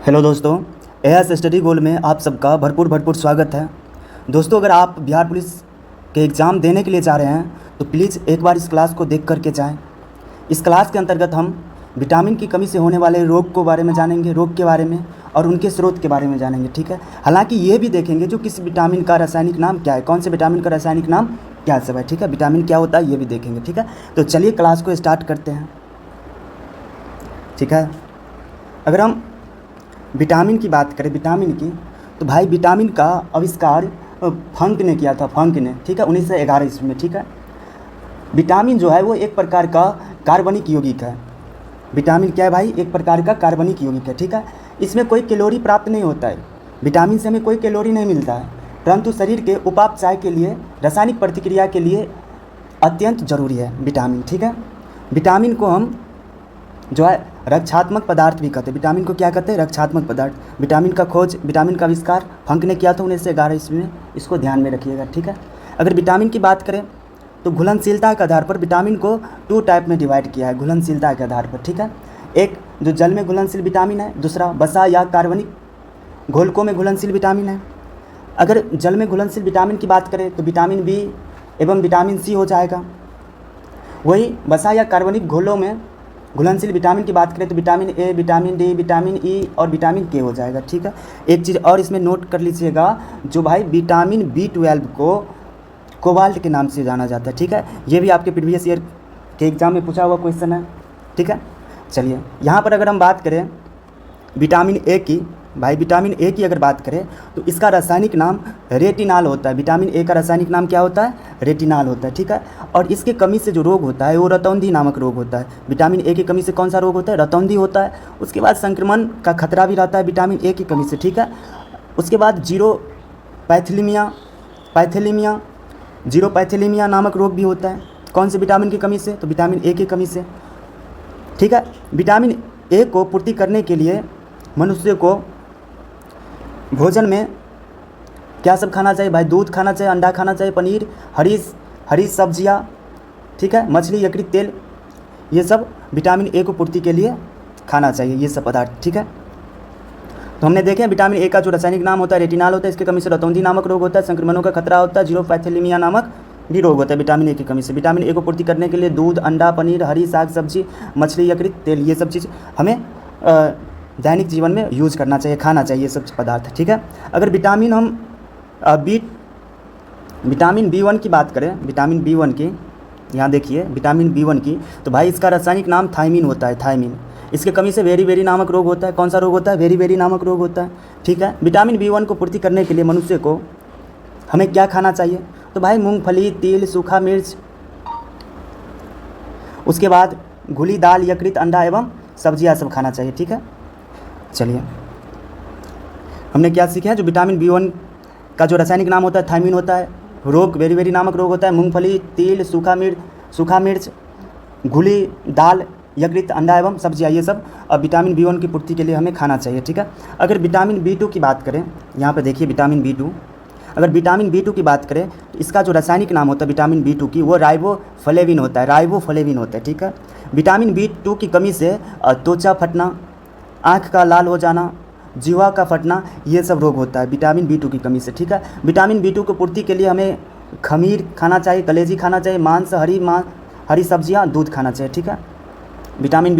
Hello दोस्तों, as study gold में आप सबका भरपूर स्वागत है। दोस्तों, अगर आप बिहार पुलिस के एग्ज़ाम देने के लिए जा रहे हैं तो प्लीज़ एक बार इस क्लास को देख करके जाएं। इस क्लास के अंतर्गत हम विटामिन की कमी से होने वाले रोग के बारे में जानेंगे, रोग के बारे में और उनके स्रोत के बारे में जानेंगे, ठीक है। हालांकि ये भी देखेंगे जो किस विटामिन का रासायनिक नाम क्या है, कौन से विटामिन का रासायनिक नाम क्या सब है, ठीक है। विटामिन क्या होता है ये भी देखेंगे, ठीक है। तो चलिए क्लास को स्टार्ट करते हैं, ठीक है। अगर हम विटामिन की बात करें, विटामिन की, तो भाई विटामिन का आविष्कार फंक ने किया था, फंक ने, ठीक है, 1911 ईस्वी में, ठीक है। विटामिन जो है वो एक प्रकार का कार्बनिक यौगिक है। विटामिन क्या है भाई? एक प्रकार का कार्बनिक यौगिक है, ठीक है। इसमें कोई कैलोरी प्राप्त नहीं होता है, विटामिन से हमें कोई कैलोरी नहीं मिलता है, परंतु शरीर के उपापचय के लिए, रासायनिक प्रतिक्रिया के लिए अत्यंत जरूरी है विटामिन, ठीक है। विटामिन को हम जो है रक्षात्मक पदार्थ भी कहते हैं। विटामिन को क्या कहते हैं? रक्षात्मक पदार्थ। विटामिन का खोज, विटामिन का आविष्कार फंक ने किया था 1911 ईस्वी में, इसको ध्यान में रखिएगा, ठीक है। अगर विटामिन की बात करें तो घुलनशीलता के आधार पर विटामिन को 2 टाइप में डिवाइड किया है, घुलनशीलता के आधार पर, ठीक है। एक जो जल में घुलनशील विटामिन है, दूसरा वसा या कार्बनिक घोलकों में घुलनशील विटामिन है। अगर जल में घुलनशील विटामिन की बात करें तो विटामिन बी एवं विटामिन सी हो जाएगा। वही वसा या कार्बनिक घोलों में घुलनशील विटामिन की बात करें तो vitamin A, vitamin D, vitamin E और विटामिन के हो जाएगा, ठीक है। एक चीज़ और इसमें नोट कर लीजिएगा, जो भाई विटामिन B12 को कोबाल्ट के नाम से जाना जाता है, ठीक है। ये भी आपके प्रीवियस ईयर के एग्ज़ाम में पूछा हुआ क्वेश्चन है, ठीक है। चलिए यहाँ पर अगर हम बात करें विटामिन ए की, भाई विटामिन ए की अगर बात करें तो इसका रासायनिक नाम रेटिनाल होता है। विटामिन ए का रासायनिक नाम क्या होता है? रेटिनाल होता है, ठीक है। और इसके कमी से जो रोग होता है वो रतौंधी नामक रोग होता है। विटामिन ए की कमी से कौन सा रोग होता है? रतौंधी होता है। उसके बाद संक्रमण का खतरा भी रहता है विटामिन ए की कमी से, ठीक है। उसके बाद जीरोपैथेलीमिया नामक रोग भी होता है। कौन से विटामिन की कमी से? तो विटामिन ए की कमी से, ठीक है। विटामिन ए को पूर्ति करने के लिए मनुष्य को भोजन में क्या सब खाना चाहिए भाई? दूध खाना चाहिए, अंडा खाना चाहिए, पनीर, हरी सब्जियां, ठीक है, मछली, यकृत तेल, ये सब विटामिन ए को पूर्ति के लिए खाना चाहिए, ये सब पदार्थ, ठीक है। तो हमने देखे विटामिन ए का जो रासायनिक नाम होता है रेटिनाल होता है। इसकी कमी से रतौंधी नामक रोग होता है, संक्रमणों का खतरा होता है, जीरोपैथेलीमिया नामक भी रोग होता है विटामिन ए की कमी से। विटामिन ए को पूर्ति करने के लिए दूध, अंडा, पनीर, हरी साग सब्जी, मछली, यकृत तेल, ये सब चीज़ हमें दैनिक जीवन में यूज़ करना चाहिए, खाना चाहिए सब पदार्थ, ठीक है। अगर विटामिन हम विटामिन B1 की बात करें, विटामिन B1 की, यहाँ देखिए विटामिन B1 की, तो भाई इसका रासायनिक नाम थायमीन होता है, थायमीन। इसके कमी से वेरी नामक रोग होता है। कौन सा रोग होता है? वेरी नामक रोग होता है, ठीक है। विटामिन B1 को पूर्ति करने के लिए मनुष्य को हमें क्या खाना चाहिए? तो भाई मूंगफली, तिल, सूखा मिर्च, उसके बाद घुली दाल, यकृत, अंडा एवं सब्जियां सब खाना चाहिए, ठीक है। चलिए हमने क्या सीखा है? जो विटामिन B1 का जो रासायनिक नाम होता है थायमीन होता है। रोग वेरी नामक रोग होता है मूंगफली, तिल, सूखा मिर्च, घुली दाल, यकृत, अंडा एवं सब्जियां, ये सब विटामिन B1 की पूर्ति के लिए हमें खाना चाहिए, ठीक है। अगर विटामिन B2 की बात करें, यहाँ पर देखिए विटामिन B2, अगर विटामिन B2 की बात करें तो इसका जो रासायनिक नाम होता है विटामिन B2 की, वो राइबोफ्लेविन होता है, ठीक है। विटामिन B2 की कमी से त्वचा फटना, आँख का लाल हो जाना, जीवा का फटना, ये सब रोग होता है विटामिन B2 की कमी से, ठीक है। विटामिन B2 को पूर्ति के लिए हमें खमीर खाना चाहिए, कलेजी खाना चाहिए, मांस, हरी सब्जियां, दूध खाना चाहिए, ठीक है। विटामिन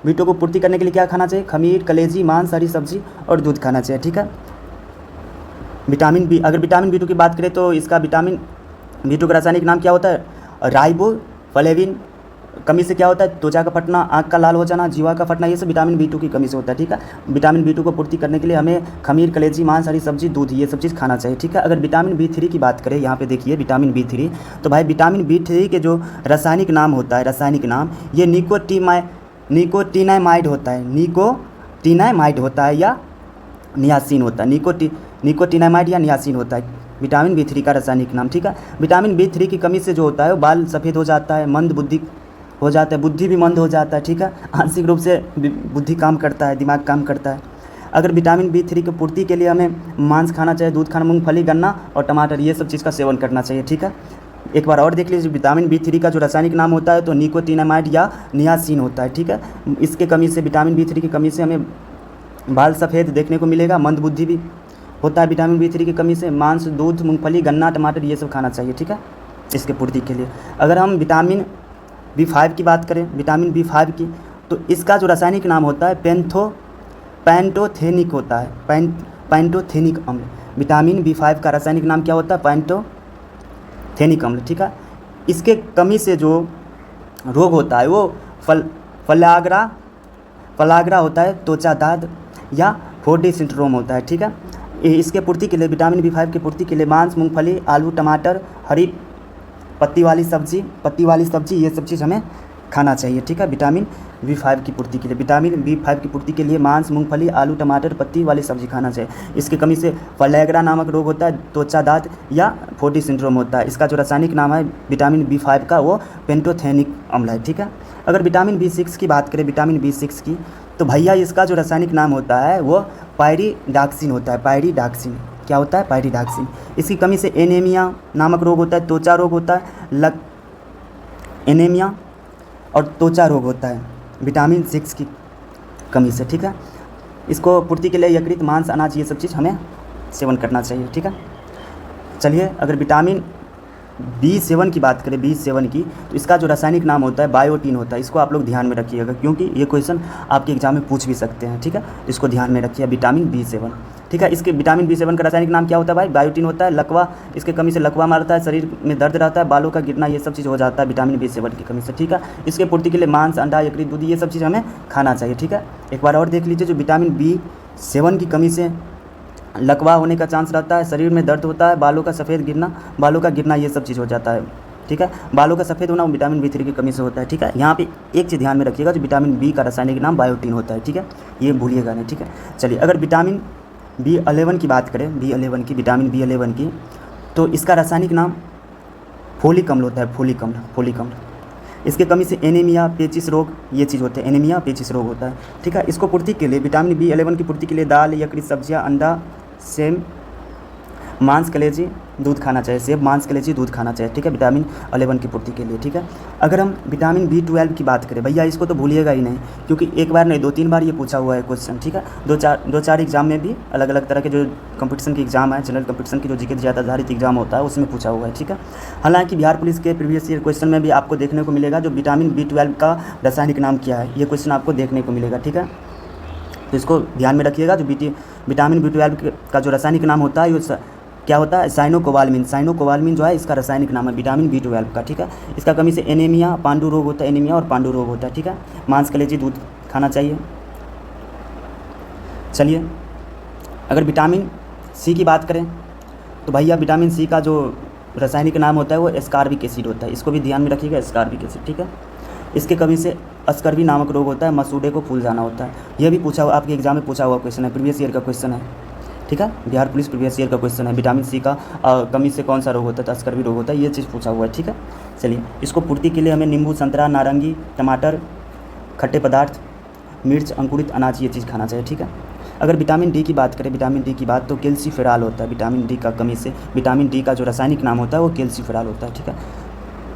B2 को पूर्ति करने के लिए क्या खाना चाहिए? खमीर, कलेजी, मांस, हरी सब्जी और दूध खाना चाहिए, ठीक है। अगर विटामिन B2 की बात करें तो इसका विटामिन B2 का रासायनिक नाम क्या होता है? राइबोफ्लेविन। कमी से क्या होता है? त्वचा का फटना, आँख का लाल हो जाना, जीवा का फटना, ये सब विटामिन B2 की कमी से होता है, ठीक है। विटामिन B2 को पूर्ति करने के लिए हमें खमीर, कलेजी, मांस, हरी सब्जी, दूध, ये सब चीज़ खाना चाहिए, ठीक है। अगर विटामिन B3 की बात करें, यहाँ पे देखिए विटामिन B3, तो भाई विटामिन B3 के जो रासायनिक नाम होता है, रासायनिक नाम, ये निकोटिनामाइड होता है या नियासिन होता है, निकोटिनामाइड या नियासिन होता है विटामिन B3 का रासायनिक नाम, ठीक है। विटामिन B3 की कमी से जो होता है वो बाल सफ़ेद हो जाता है, मंद बुद्धि हो जाता है, बुद्धि भी मंद हो जाता है, ठीक है। आंशिक रूप से बुद्धि काम करता है, दिमाग काम करता है। अगर विटामिन B3 की पूर्ति के लिए हमें मांस खाना चाहिए, दूध खाना, मूंगफली, गन्ना और टमाटर, ये सब चीज़ का सेवन करना चाहिए, ठीक है। एक बार और देख लीजिए, विटामिन B3 का जो रासायनिक नाम होता है तो निकोटिनामाइड या नियासिन होता है, ठीक है। इसके कमी से, विटामिन B3 की कमी से हमें बाल सफ़ेद देखने को मिलेगा, मंदबुद्धि भी होता है विटामिन B3 की कमी से। मांस, दूध, मूंगफली, गन्ना, टमाटर ये सब खाना चाहिए, ठीक है, इसके पूर्ति के लिए। अगर हम विटामिन B5 की बात करें, विटामिन B5 की, तो इसका जो रासायनिक नाम होता है पैंटोथेनिक होता है, पैंटोथेनिक अम्ल। विटामिन B5 का रासायनिक नाम क्या होता है? पैंटोथेनिक अम्ल, ठीक है। इसके कमी से जो रोग होता है वो फलाग्रा होता है, त्वचा दाद या फोर्डी सिंड्रोम होता है, ठीक है। इसके पूर्ति के लिए, विटामिन B5 की पूर्ति के लिए मांस, मूंगफली, आलू, टमाटर, हरी पत्ती वाली सब्जी ये सब चीज़ हमें खाना चाहिए, ठीक है, विटामिन B5 की पूर्ति के लिए। विटामिन B5 की पूर्ति के लिए मांस, मूंगफली, आलू, टमाटर, पत्ती वाली सब्जी खाना चाहिए। इसकी कमी से फलैग्रा नामक रोग होता है, त्वचा दाद या फोर्डी सिंड्रोम होता है। इसका जो रासायनिक नाम है विटामिन B5 का वो पेंटोथेनिक अम्ल है, ठीक है। अगर विटामिन B6 की बात करें, विटामिन B6 की, तो भैया इसका जो रासायनिक नाम होता है वो पायरिडॉक्सिन होता है। पायरिडॉक्सिन क्या होता है? पायरिडॉक्सिन। इसकी कमी से एनीमिया नामक रोग होता है, त्वचा रोग होता है, एनीमिया और त्वचा रोग होता है विटामिन 6 की कमी से, ठीक है। इसको पूर्ति के लिए यकृत, मांस, अनाज ये सब चीज़ हमें सेवन करना चाहिए, ठीक है। चलिए, अगर विटामिन B7 की बात करें, B7 की, तो इसका जो रासायनिक नाम होता है बायोटीन होता है। इसको आप लोग ध्यान में रखिएगा क्योंकि ये क्वेश्चन आपके एग्जाम में पूछ भी सकते हैं, ठीक है। इसको ध्यान में रखिए, विटामिन B7, ठीक है। इसके विटामिन B7 का रासायनिक नाम क्या होता है भाई? बायोटीन होता है। लकवा, इसके कमी से लकवा मारता है, शरीर में दर्द रहता है, बालों का गिरना, ये सब चीज़ हो जाता है विटामिन B7 की कमी से, ठीक है। इसके पूर्ति के लिए मांस, अंडा, यकृत, दूध ये सब चीज़ हमें खाना चाहिए, ठीक है। एक बार और देख लीजिए, जो विटामिन B7 की कमी से लकवा होने का चांस रहता है, शरीर में दर्द होता है, बालों का गिरना ये सब चीज़ हो जाता है, ठीक है। बालों का सफ़ेद होना विटामिन B3 की कमी से होता है, ठीक है। यहाँ पे एक चीज़ ध्यान में रखिएगा, जो विटामिन B का रासायनिक नाम बायोटीन होता है, ठीक है, ये भूलिएगा नहीं, ठीक है। चलिए, अगर विटामिन B11 की बात करें, विटामिन B11 की, तो इसका रासायनिक नाम फोलिक अम्ल होता है, फोलिक अम्ल। इसके कमी से एनीमिया, पेचिस रोग ये चीज़ होते हैं, एनीमिया, पेचिस रोग होता है, ठीक है। इसको पूर्ति के लिए, विटामिन B11 की पूर्ति के लिए दाल, यकृत, सब्जियां, अंडा, सेब, मांस, कलेजी, दूध खाना चाहिए, सेब, मांस, कलेजी, दूध खाना चाहिए, ठीक है, विटामिन 11 की पूर्ति के लिए, ठीक है। अगर हम विटामिन B12 की बात करें, भैया इसको तो भूलिएगा ही नहीं क्योंकि एक बार नहीं 2-3 बार ये पूछा हुआ है क्वेश्चन, ठीक है। दो चार एग्जाम में भी, अलग अलग तरह के जो कंपटीशन के एग्जाम है, जनरल कंपटीशन की जो जीके ज़्यादा आधारित एग्जाम होता है उसमें पूछा हुआ है, ठीक है। हालांकि बिहार पुलिस के प्रीवियस ईयर क्वेश्चन में भी आपको देखने को मिलेगा जो विटामिन B12 का रासायनिक नाम क्या है, ये क्वेश्चन आपको देखने को मिलेगा, ठीक है। तो इसको ध्यान में रखिएगा, जो विटामिन B12 का जो रासायनिक नाम होता है ये क्या होता है? साइनोकोबाल्मिन जो है इसका रासायनिक नाम है विटामिन B12 का, ठीक है। इसका कमी से एनीमिया, पांडु रोग होता है, एनीमिया और पांडु रोग होता है, ठीक है। मांस, कलेजी, दूध खाना चाहिए। चलिए, अगर विटामिन C की बात करें, तो भैया विटामिन C का जो रासायनिक नाम होता है वो एस्कॉर्बिक एसिड होता है, इसको भी ध्यान में रखिएगा, एस्कॉर्बिक एसिड, ठीक है। इसके कमी से अस्कर्वी नामक रोग होता है, मसूड़े को फूल जाना होता है। यह भी पूछा हुआ, आपके एग्जाम में पूछा हुआ क्वेश्चन है, प्रीवियस ईयर का क्वेश्चन है, ठीक है। बिहार पुलिस प्रीवियस ईयर का क्वेश्चन है, विटामिन C का कमी से कौन सा रोग होता है? तो अस्कर्वी रोग होता है, ये चीज़ पूछा हुआ है, ठीक है। चलिए, इसको पूर्ति के लिए हमें नींबू, संतरा, नारंगी, टमाटर, खट्टे पदार्थ, मिर्च, अंकुरित अनाज ये चीज़ खाना चाहिए, ठीक है। अगर विटामिन D की बात करें, विटामिन D की बात, तो कैल्सीफेरॉल होता है। विटामिन D का कमी से विटामिन D का जो रासायनिक नाम होता है वो कैल्सीफेरॉल होता है, ठीक है।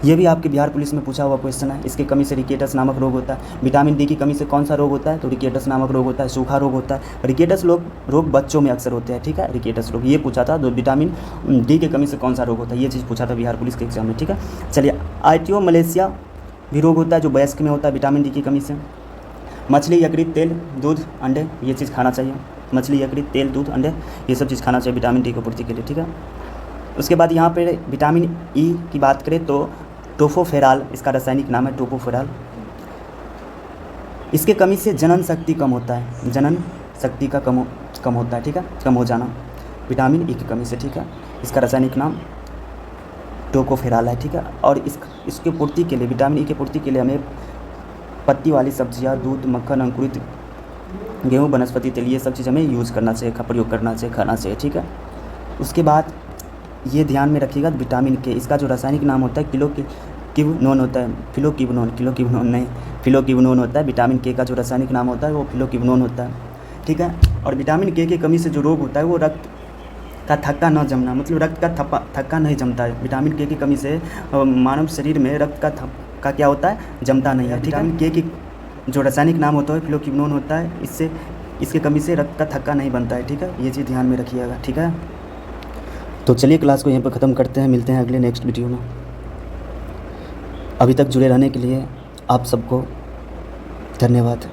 ये भी आपके बिहार पुलिस में पूछा हुआ क्वेश्चन है। इसके कमी से रिकेटस नामक रोग होता है। विटामिन D की कमी से कौन सा रोग होता है? तो रिकेटस नामक रोग होता है, सूखा रोग होता है। रिकेटस रोग बच्चों में अक्सर होते हैं, ठीक है। रिकेटस रोग ये पूछा था। तो विटामिन D की कमी से कौन सा रोग होता है, ये चीज़ पूछा था बिहार पुलिस के एग्जाम में, ठीक है। चलिए, आइटियो मलेशिया भी रोग होता है जो वयस्क में होता है विटामिन D की कमी से। मछली, यकृत, तेल, दूध, अंडे ये चीज़ खाना चाहिए। मछली, यकृत, तेल, दूध, अंडे ये सब चीज़ खाना चाहिए विटामिन D की पूर्ति के लिए, ठीक है। उसके बाद यहाँ पर विटामिन E की बात करें तो टोफोफेराल इसका रासायनिक नाम है, टोफोफेराल। इसके कमी से जनन शक्ति कम होता है, जनन शक्ति का कम होता है, ठीक है, कम हो जाना विटामिन E की कमी से, ठीक है। इसका रासायनिक नाम टोकोफेराल है, ठीक है। और इसके पूर्ति के लिए, विटामिन E की पूर्ति के लिए हमें पत्ती वाली सब्जियां, दूध, मक्खन, अंकुरित गेहूँ, वनस्पति तेल ये सब चीज़ हमें यूज़ करना चाहिए, प्रयोग करना चाहिए, खाना चाहिए, ठीक है। उसके बाद ये ध्यान में रखिएगा विटामिन K, इसका जो रासायनिक नाम होता है किवनोन होता है, फिलोकिवनोन होता है। विटामिन K का जो रासायनिक नाम होता है वो फिलोकिवनोन होता है, ठीक है। और विटामिन K की कमी से जो रोग होता है वो रक्त का थक्का न जमना, मतलब रक्त का थक्का नहीं जमता है। विटामिन K की कमी से मानव शरीर में रक्त का क्या होता है? जमता नहीं है, ठीक है। विटामिन K की जो रासायनिक नाम होता है फिलोकिवनोन होता है। इससे इसकी कमी से रक्त का थक्का नहीं बनता है, ठीक है, ये चीज़ ध्यान में रखिएगा, ठीक है। तो चलिए क्लास को यहीं पर ख़त्म करते हैं, मिलते हैं अगले नेक्स्ट वीडियो में। अभी तक जुड़े रहने के लिए आप सबको धन्यवाद।